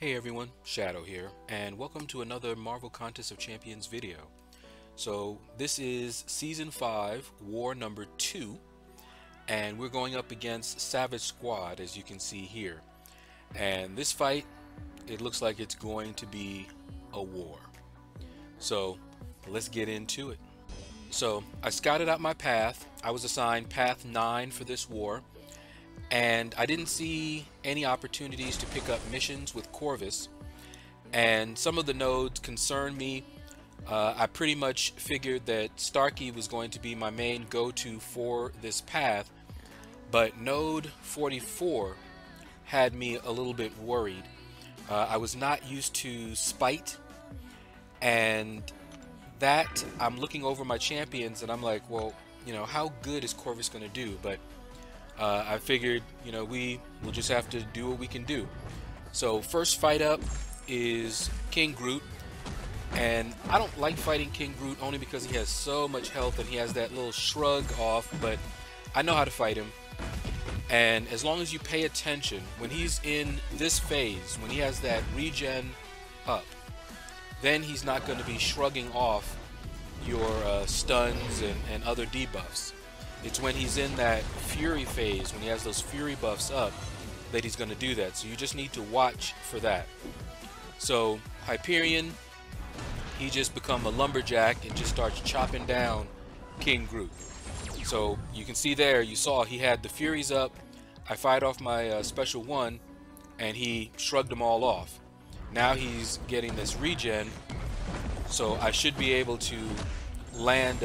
Hey everyone, Shaedow here, and welcome to another Marvel Contest of Champions video. So this is Season 5, War number 2, and we're going up against Savage Squad, as you can see here. And this fight, it looks like it's going to be a war. So let's get into it. So I scouted out my path. I was assigned Path 9 for this war, and I didn't see any opportunities to pick up missions with Corvus, and some of the nodes concerned me. I pretty much figured that Starkey was going to be my main go-to for this path, but node 44 had me a little bit worried. I was not used to Spite, and that I'm looking over my champions and I'm like, well, how good is Corvus going to do? But I figured, we will just have to do what we can do. So first fight up is King Groot, and I don't like fighting King Groot only because he has so much health and he has that little shrug off, but I know how to fight him. And as long as you pay attention, when he's in this phase, when he has that regen up, then he's not going to be shrugging off your stuns and other debuffs. It's when he's in that Fury phase, when he has those Fury buffs up, that he's going to do that. So you just need to watch for that. So Hyperion, he just become a lumberjack and just starts chopping down King Groot. So you can see there, you saw he had the Furies up. I fired off my special one, and he shrugged them all off. Now he's getting this regen, so I should be able to land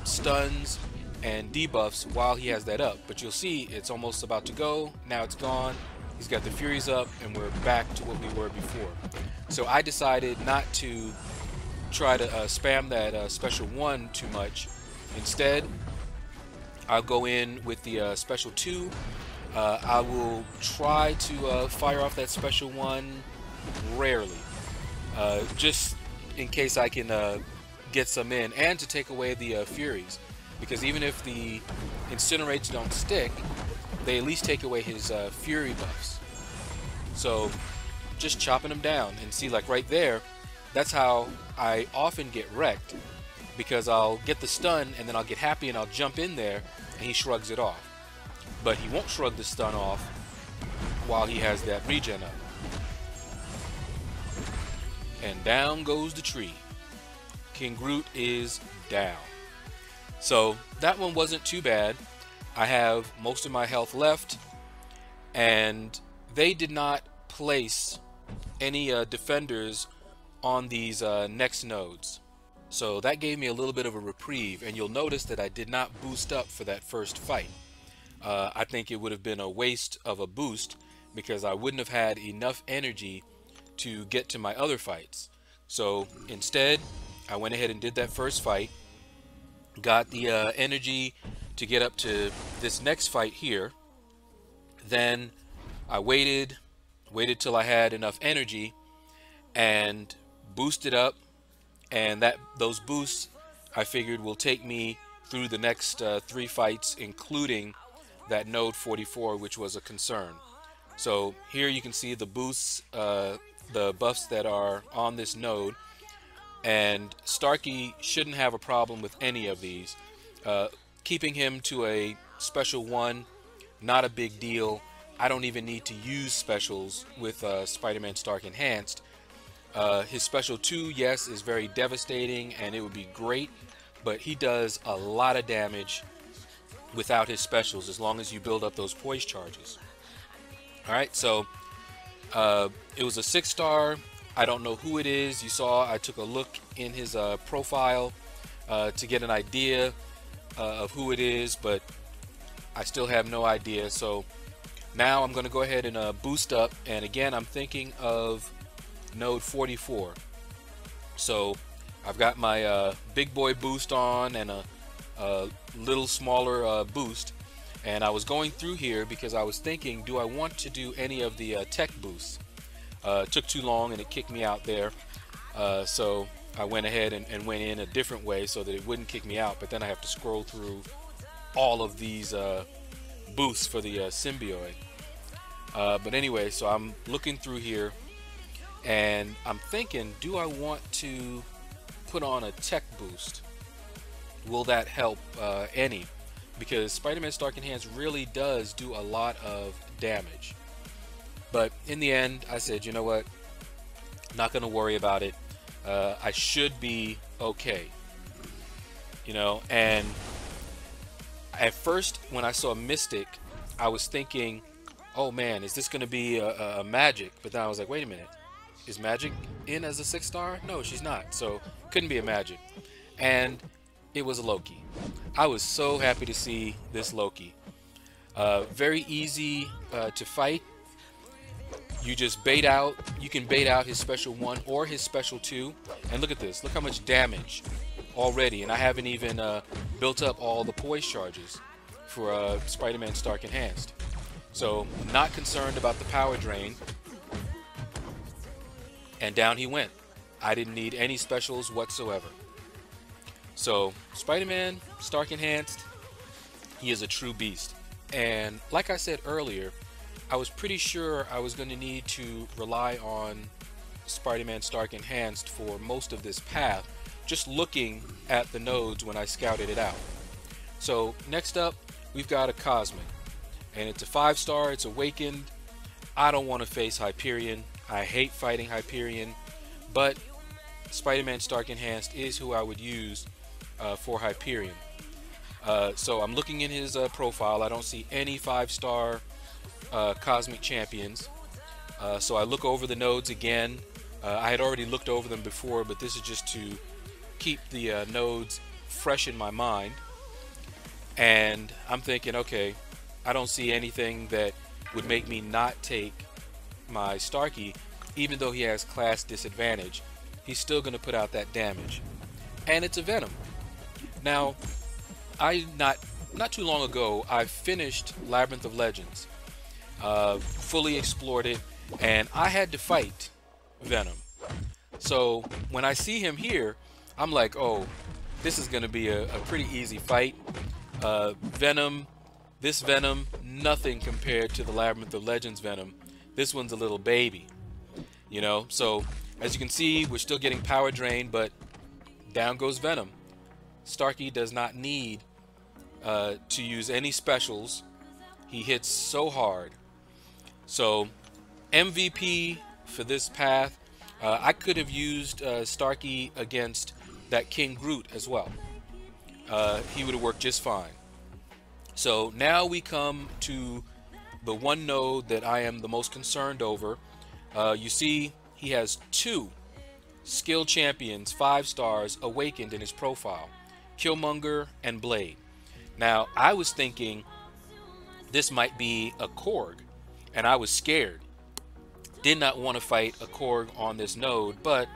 stuns and debuffs while he has that up. But you'll see it's almost about to go. Now it's gone. He's got the Furies up, and we're back to what we were before. So I decided not to try to spam that special one too much. Instead, I'll go in with the special two. I will try to fire off that special one rarely, just in case I can get some in, and to take away the Furies. Because even if the incinerates don't stick, they at least take away his Fury buffs. So just chopping them down, and see, like right there, that's how I often get wrecked, because I'll get the stun and then I'll get happy and I'll jump in there and he shrugs it off. But he won't shrug the stun off while he has that regen up. And down goes the tree. King Groot is down. So that one wasn't too bad. I have most of my health left, and they did not place any defenders on these next nodes. So that gave me a little bit of a reprieve, and you'll notice that I did not boost up for that first fight. I think it would have been a waste of a boost because I wouldn't have had enough energy to get to my other fights. So instead, I went ahead and did that first fight. Got the energy to get up to this next fight here. Then I waited till I had enough energy and boosted up, and those boosts I figured will take me through the next 3 fights, including that node 44, which was a concern. So here you can see the boosts, the buffs that are on this node. And Starkey shouldn't have a problem with any of these. Keeping him to a special one, not a big deal. I don't even need to use specials with Spider-Man Stark Enhanced. His special 2, yes, is very devastating and it would be great, but he does a lot of damage without his specials as long as you build up those poise charges. Alright, so it was a 6-star. I don't know who it is. You saw I took a look in his profile to get an idea of who it is, but I still have no idea. So now I'm going to go ahead and boost up, and again I'm thinking of node 44. So I've got my big boy boost on and a little smaller boost, and I was going through here because I was thinking, do I want to do any of the tech boosts? It took too long and it kicked me out there, so I went ahead and went in a different way so that it wouldn't kick me out, but then I have to scroll through all of these boosts for the symbiote. But anyway, so I'm looking through here, And I'm thinking, do I want to put on a tech boost? Will that help any? Because Spider-Man Stark Enhanced really does do a lot of damage. But in the end, I said, you know what? Not going to worry about it. I should be okay. You know, and at first, when I saw Mystic, I was thinking, oh man, is this going to be a Magic? But then I was like, wait a minute. Is Magic in as a 6-star? No, she's not. So, couldn't be a Magic. And it was a Loki. I was so happy to see this Loki. Very easy to fight. You just bait out. You can bait out his special 1 or his special 2. And look at this. Look how much damage already. And I haven't even built up all the poise charges for Spider-Man Stark Enhanced. So, not concerned about the power drain. And down he went. I didn't need any specials whatsoever. So, Spider-Man Stark Enhanced, he is a true beast. And like I said earlier, I was pretty sure I was going to need to rely on Spider-Man Stark Enhanced for most of this path, just looking at the nodes when I scouted it out. So, next up, we've got a Cosmic. And it's a 5-star, it's Awakened. I don't want to face Hyperion. I hate fighting Hyperion, but Spider-Man Stark Enhanced is who I would use for Hyperion. So I'm looking in his profile. I don't see any 5-star Cosmic Champions. So I look over the nodes again. I had already looked over them before, but this is just to keep the nodes fresh in my mind. And I'm thinking, okay, I don't see anything that would make me not take my Starky. Even though he has class disadvantage, he's still going to put out that damage. And it's a Venom. Now, not too long ago, I finished Labyrinth of Legends, fully explored it, and I had to fight Venom. So when I see him here, I'm like, oh, this is going to be a pretty easy fight. This Venom, nothing compared to the Labyrinth of Legends Venom. This one's a little baby, you know. So as you can see, we're still getting power drain, but down goes Venom. Starky does not need to use any specials. He hits so hard. So MVP for this path. I could have used Starky against that King Groot as well. He would have worked just fine. So now we come to the one node that I am the most concerned over. You see he has 2 skill champions, 5-stars, awakened in his profile. Killmonger and Blade. Now I was thinking this might be a Korg, and I was scared. Did not want to fight a Korg on this node, but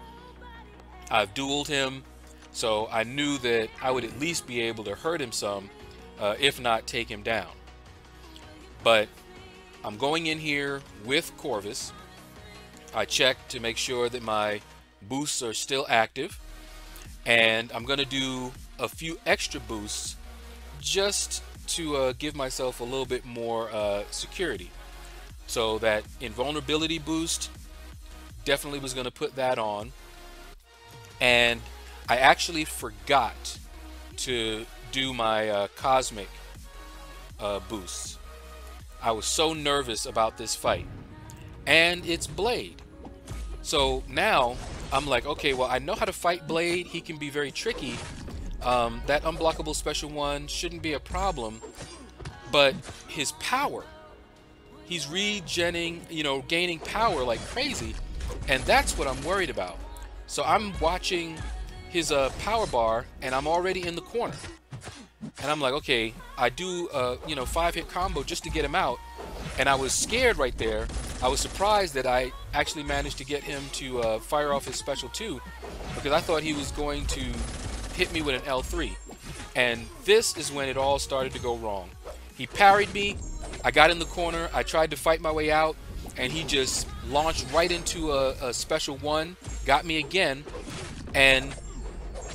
I've dueled him, so I knew that I would at least be able to hurt him some, if not take him down. But I'm going in here with Corvus. I checked to make sure that my boosts are still active, and I'm going to do a few extra boosts just to give myself a little bit more security. So that invulnerability boost, definitely was going to put that on. And I actually forgot to do my cosmic boosts. I was so nervous about this fight. And it's Blade. So now I'm like, okay, well, I know how to fight Blade. He can be very tricky. That unblockable special 1 shouldn't be a problem. But his power, he's regenning, you know, gaining power like crazy. And that's what I'm worried about. So I'm watching his power bar, and I'm already in the corner. And I'm like, okay, I do you know, 5-hit combo just to get him out. And I was scared right there. I was surprised that I actually managed to get him to fire off his special 2, because I thought he was going to hit me with an L3. And this is when it all started to go wrong. He parried me. I got in the corner. I tried to fight my way out, and he just launched right into a special 1, got me again, and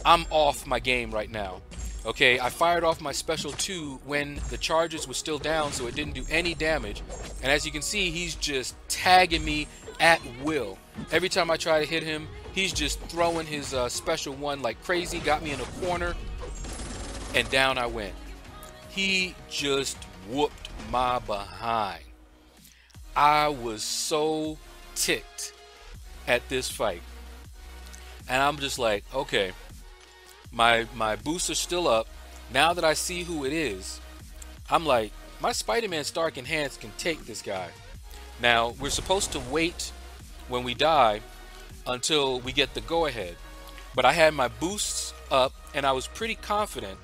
I'm off my game right now. Okay, I fired off my special 2 when the charges were still down, so it didn't do any damage. And as you can see, he's just tagging me, at will. Every time I try to hit him, he's just throwing his special one like crazy. Got me in a corner, and down I went. He just whooped my behind. I was so ticked at this fight. And I'm just like, okay, my boosts are still up. Now that I see who it is, I'm like, my Spider-Man Stark Enhanced can take this guy. Now, we're supposed to wait when we die until we get the go-ahead. But I had my boosts up, and I was pretty confident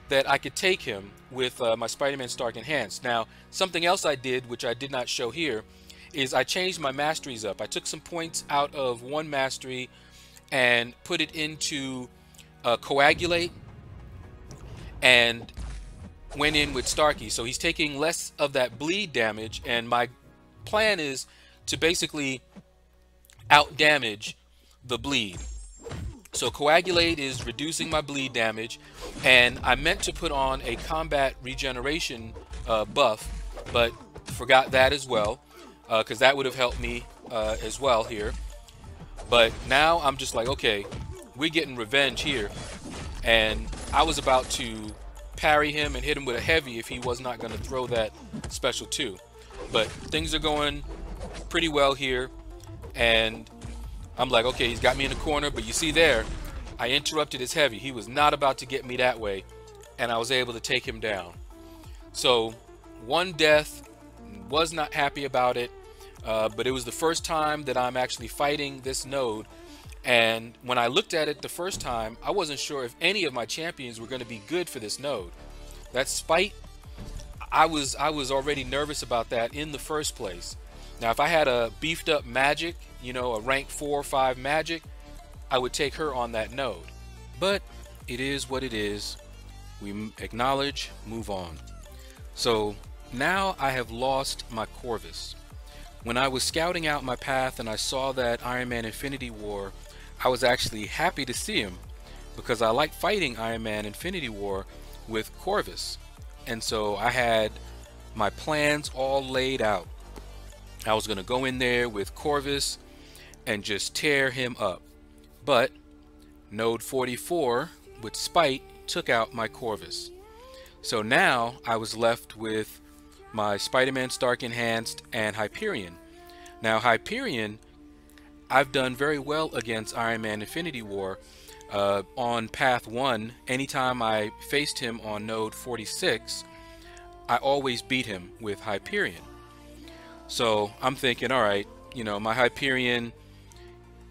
that I could take him with my Spider-Man Stark Enhanced. Now, something else I did, which I did not show here, is I changed my masteries up. I took some points out of one mastery and put it into Coagulate, and went in with Starky. So he's taking less of that bleed damage, and my plan is to basically out damage the bleed. So Coagulate is reducing my bleed damage, and I meant to put on a combat regeneration buff, but forgot that as well, because that would have helped me as well here. But now I'm just like, okay, we're getting revenge here, and I was about to parry him and hit him with a heavy if he was not going to throw that special 2. But things are going pretty well here, and I'm like, okay, he's got me in the corner, but you see there, I interrupted his heavy. He was not about to get me that way, and I was able to take him down. So, one death, was not happy about it, but it was the first time that I'm actually fighting this node, and when I looked at it the first time, I wasn't sure if any of my champions were going to be good for this node. That Spite, I was already nervous about that in the first place. Now, if I had a beefed up Magic, you know, a rank 4 or 5 Magic, I would take her on that node. But it is what it is. We acknowledge, move on. So now I have lost my Corvus. When I was scouting out my path and I saw that Iron Man Infinity War, I was actually happy to see him, because I like fighting Iron Man Infinity War with Corvus. And so I had my plans all laid out. I was going to go in there with Corvus and just tear him up. But Node 44 with Spite took out my Corvus. So now I was left with my Spider-Man Stark Enhanced and Hyperion. Now Hyperion, I've done very well against Iron Man Infinity War. On Path 1, anytime I faced him on Node 46, I always beat him with Hyperion. So I'm thinking, alright, you know, my Hyperion,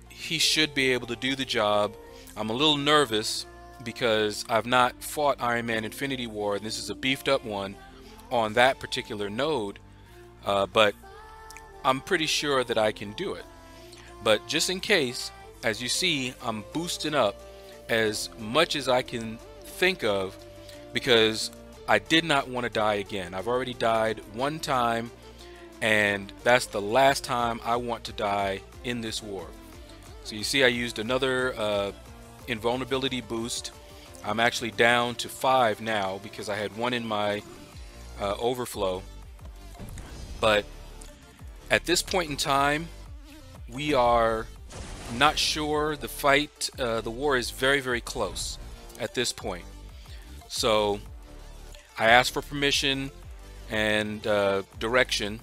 he should be able to do the job. I'm a little nervous because I've not fought Iron Man Infinity War, and this is a beefed up one on that particular node, but I'm pretty sure that I can do it. But just in case, as you see, I'm boosting up as much as I can think of, because I did not want to die again. I've already died one time, and that's the last time I want to die in this war. So you see I used another invulnerability boost. I'm actually down to 5 now because I had 1 in my overflow. But at this point in time, we are not sure. The fight, the war is very, very close at this point. So I asked for permission and direction,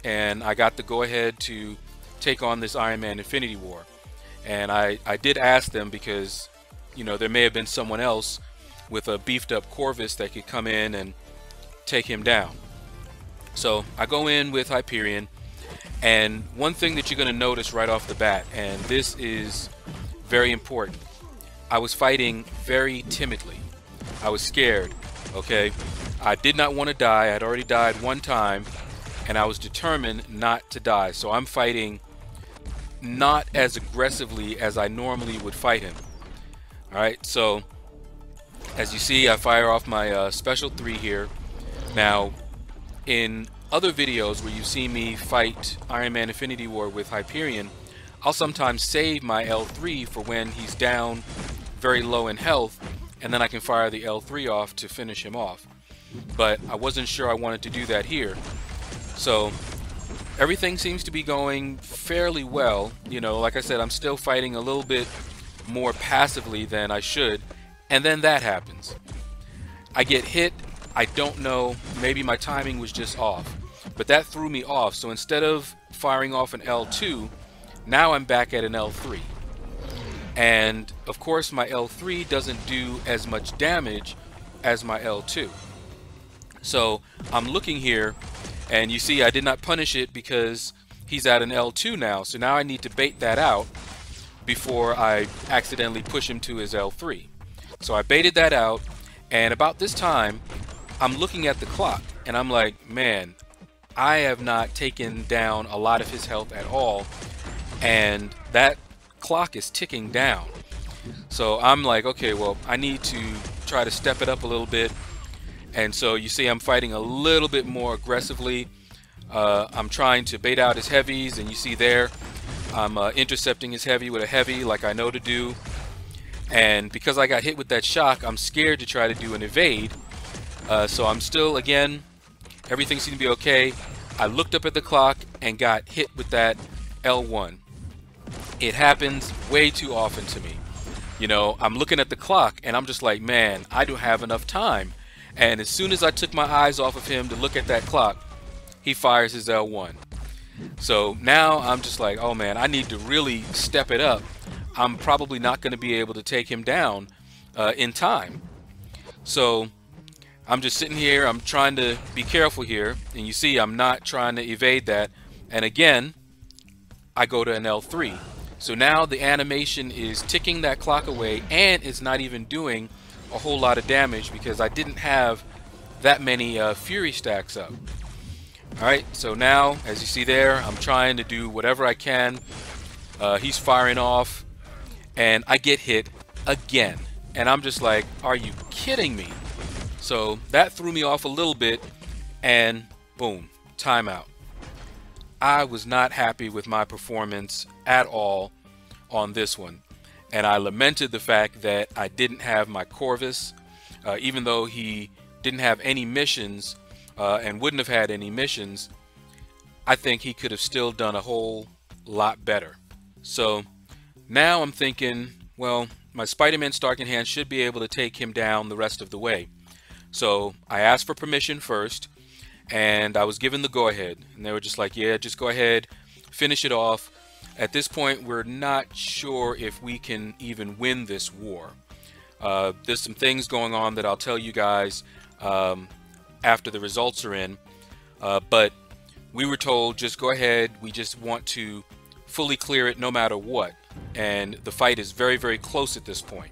and I got the go-ahead to take on this Iron Man Infinity War. And I did ask them because, you know, there may have been someone else with a beefed up Corvus that could come in and take him down. So I go in with Hyperion, and one thing that you're going to notice right off the bat, and this is very important, I was fighting very timidly. I was scared, okay? I did not want to die. I had already died one time, and I was determined not to die. So I'm fighting not as aggressively as I normally would fight him. Alright, so as you see, I fire off my special 3 here. Now, in other videos where you see me fight Iron Man Infinity War with Hyperion, I'll sometimes save my L3 for when he's down very low in health, and then I can fire the L3 off to finish him off. But I wasn't sure I wanted to do that here. So everything seems to be going fairly well. You know, like I said, I'm still fighting a little bit more passively than I should. And then that happens. I get hit. I don't know. Maybe my timing was just off. But that threw me off. So instead of firing off an L2, now I'm back at an L3. And of course my L3 doesn't do as much damage as my L2. So I'm looking here, and you see I did not punish it because he's at an L2 now. So now I need to bait that out before I accidentally push him to his L3. So I baited that out, and about this time I'm looking at the clock and I'm like, man, I have not taken down a lot of his health at all, and that clock is ticking down. So I'm like, okay, well, I need to try to step it up a little bit. And so you see I'm fighting a little bit more aggressively. I'm trying to bait out his heavies, and you see there I'm intercepting his heavy with a heavy like I know to do. And because I got hit with that shock, I'm scared to try to do an evade. So I'm still, again, everything seemed to be okay. I looked up at the clock and got hit with that L1. It happens way too often to me. You know, I'm looking at the clock and I'm just like, man, I don't have enough time. And as soon as I took my eyes off of him to look at that clock, he fires his L1. So now I'm just like, oh man, I need to really step it up. I'm probably not going to be able to take him down in time. So I'm just sitting here, I'm trying to be careful here, and you see I'm not trying to evade that. And again, I go to an L3. So now the animation is ticking that clock away, and it's not even doing a whole lot of damage because I didn't have that many fury stacks up. Alright, so now, as you see there, I'm trying to do whatever I can. He's firing off, and I get hit again. And I'm just like, are you kidding me? So that threw me off a little bit, and boom, timeout. I was not happy with my performance at all on this one. And I lamented the fact that I didn't have my Corvus, even though he didn't have any missions and wouldn't have had any missions. I think he could have still done a whole lot better. So now I'm thinking, well, my Spider-Man Stark in hand should be able to take him down the rest of the way. So I asked for permission first, and I was given the go-ahead. And they were just like, yeah, just go ahead, finish it off. At this point, we're not sure if we can even win this war. There's some things going on that I'll tell you guys after the results are in. But we were told, just go ahead. We just want to fully clear it no matter what. And the fight is very, very close at this point.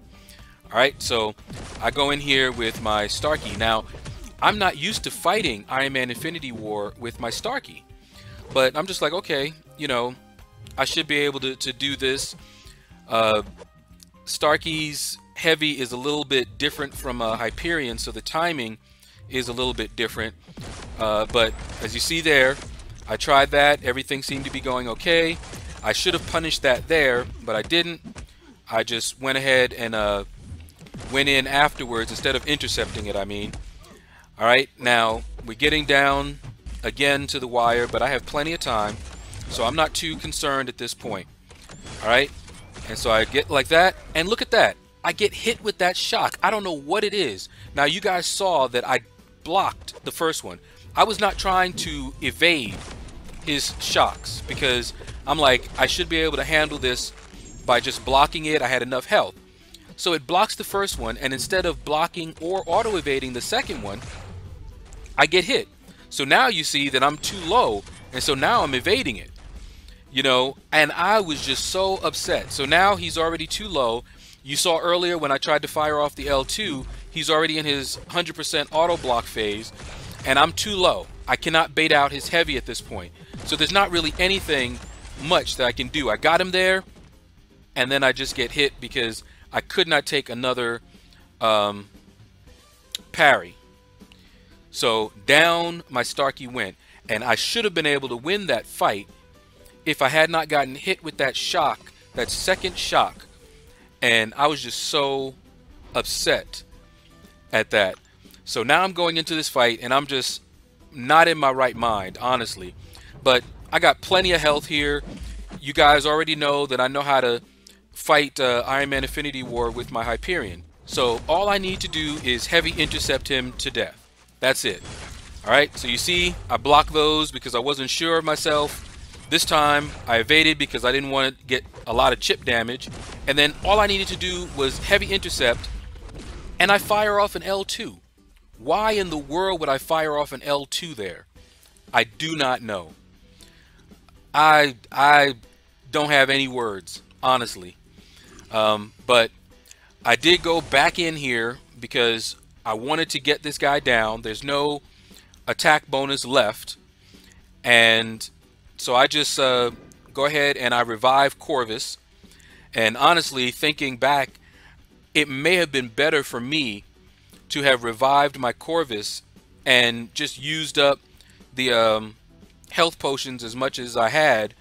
All right, so I go in here with my Starky. Now, I'm not used to fighting Iron Man Infinity War with my Starky. But I'm just like, okay, you know, I should be able to do this. Starky's heavy is a little bit different from Hyperion, so the timing is a little bit different. But as you see there, I tried that. Everything seemed to be going okay. I should have punished that there, but I didn't. I just went ahead and went in afterwards instead of intercepting it, I mean. Alright, now we're getting down again to the wire, but I have plenty of time, so I'm not too concerned at this point. Alright, and so I get like that, and look at that. I get hit with that shock. I don't know what it is. Now you guys saw that I blocked the first one. I was not trying to evade his shocks because I'm like, I should be able to handle this by just blocking it. I had enough health. So it blocks the first one, and instead of blocking or auto evading the second one, I get hit. So now you see that I'm too low, and so now I'm evading it. You know, and I was just so upset. So now he's already too low. You saw earlier when I tried to fire off the L2, he's already in his 100% auto block phase, and I'm too low. I cannot bait out his heavy at this point. So there's not really anything much that I can do. I got him there, and then I just get hit because I could not take another parry. So down my Starky went, and I should have been able to win that fight if I had not gotten hit with that shock, that second shock. And I was just so upset at that. So now I'm going into this fight, and I'm just not in my right mind, honestly. But I got plenty of health here. You guys already know that I know how to fight Iron Man Infinity War with my Hyperion. So all I need to do is heavy intercept him to death. That's it. Alright, so you see, I blocked those because I wasn't sure of myself. This time, I evaded because I didn't want to get a lot of chip damage. And then all I needed to do was heavy intercept, and I fire off an L2. Why in the world would I fire off an L2 there? I do not know. I don't have any words, honestly. But I did go back in here because I wanted to get this guy down. There's no attack bonus left, and so I just go ahead and I revive Corvus. And honestly, thinking back, it may have been better for me to have revived my Corvus and just used up the health potions as much as I had,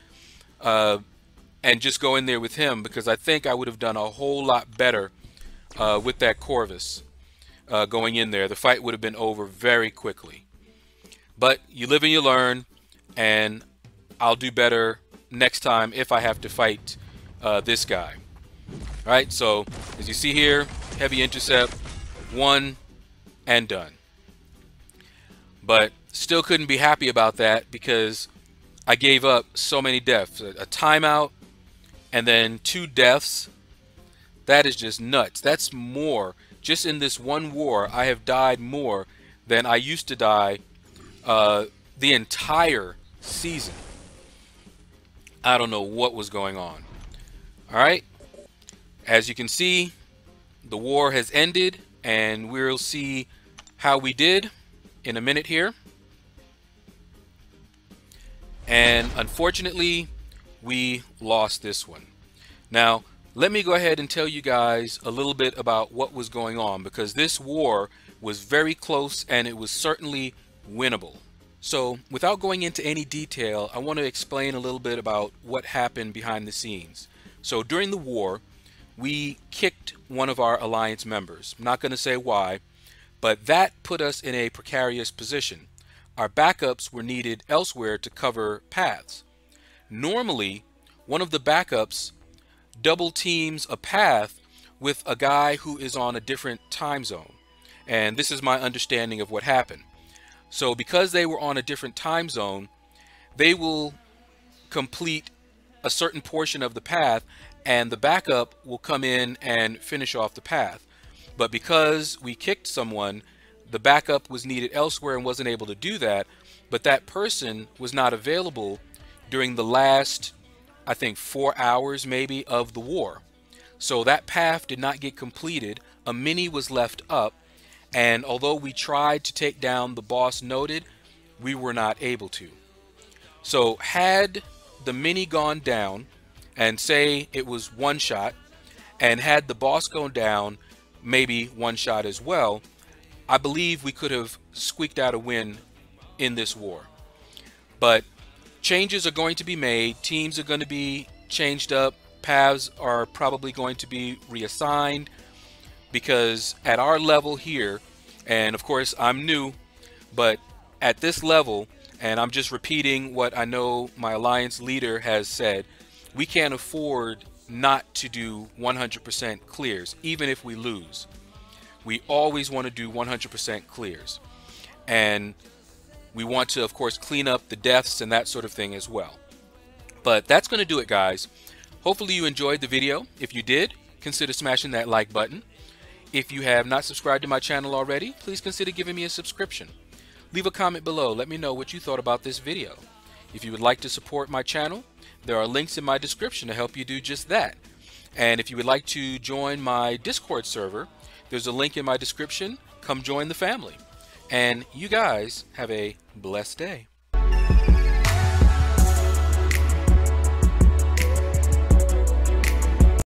and just go in there with him, because I think I would have done a whole lot better with that Corvus going in there. The fight would have been over very quickly. But you live and you learn, and I'll do better next time if I have to fight this guy. Alright, so as you see here, heavy intercept, 1 and done. But still couldn't be happy about that because I gave up so many deaths. A timeout and then 2 deaths. That is just nuts. That's more. Just in this one war, I have died more than I used to die the entire season. I don't know what was going on. Alright, as you can see, the war has ended, and we'll see how we did in a minute here. And unfortunately, we lost this one. Now, let me go ahead and tell you guys a little bit about what was going on, because this war was very close and it was certainly winnable. So without going into any detail, I want to explain a little bit about what happened behind the scenes. So during the war, we kicked one of our alliance members. I'm not going to say why, but that put us in a precarious position. Our backups were needed elsewhere to cover paths. Normally, one of the backups double teams a path with a guy who is on a different time zone. And this is my understanding of what happened. So because they were on a different time zone, they will complete a certain portion of the path, and the backup will come in and finish off the path. But because we kicked someone, the backup was needed elsewhere and wasn't able to do that, but that person was not available during the last, I think, 4 hours maybe of the war. So that path did not get completed. A mini was left up, and although we tried to take down the boss noted, we were not able to. So had the mini gone down, and say it was 1 shot, and had the boss gone down maybe 1 shot as well, I believe we could have squeaked out a win in this war. But changes are going to be made, teams are going to be changed up, paths are probably going to be reassigned, because at our level here, and of course I'm new, but at this level, and I'm just repeating what I know my alliance leader has said, we can't afford not to do 100% clears, even if we lose. We always want to do 100% clears. And we want to, of course, clean up the deaths and that sort of thing as well. But that's going to do it, guys. Hopefully you enjoyed the video. If you did, consider smashing that like button. If you have not subscribed to my channel already, please consider giving me a subscription. Leave a comment below. Let me know what you thought about this video. If you would like to support my channel, there are links in my description to help you do just that. And if you would like to join my Discord server, there's a link in my description. Come join the family. And you guys have a blessed day.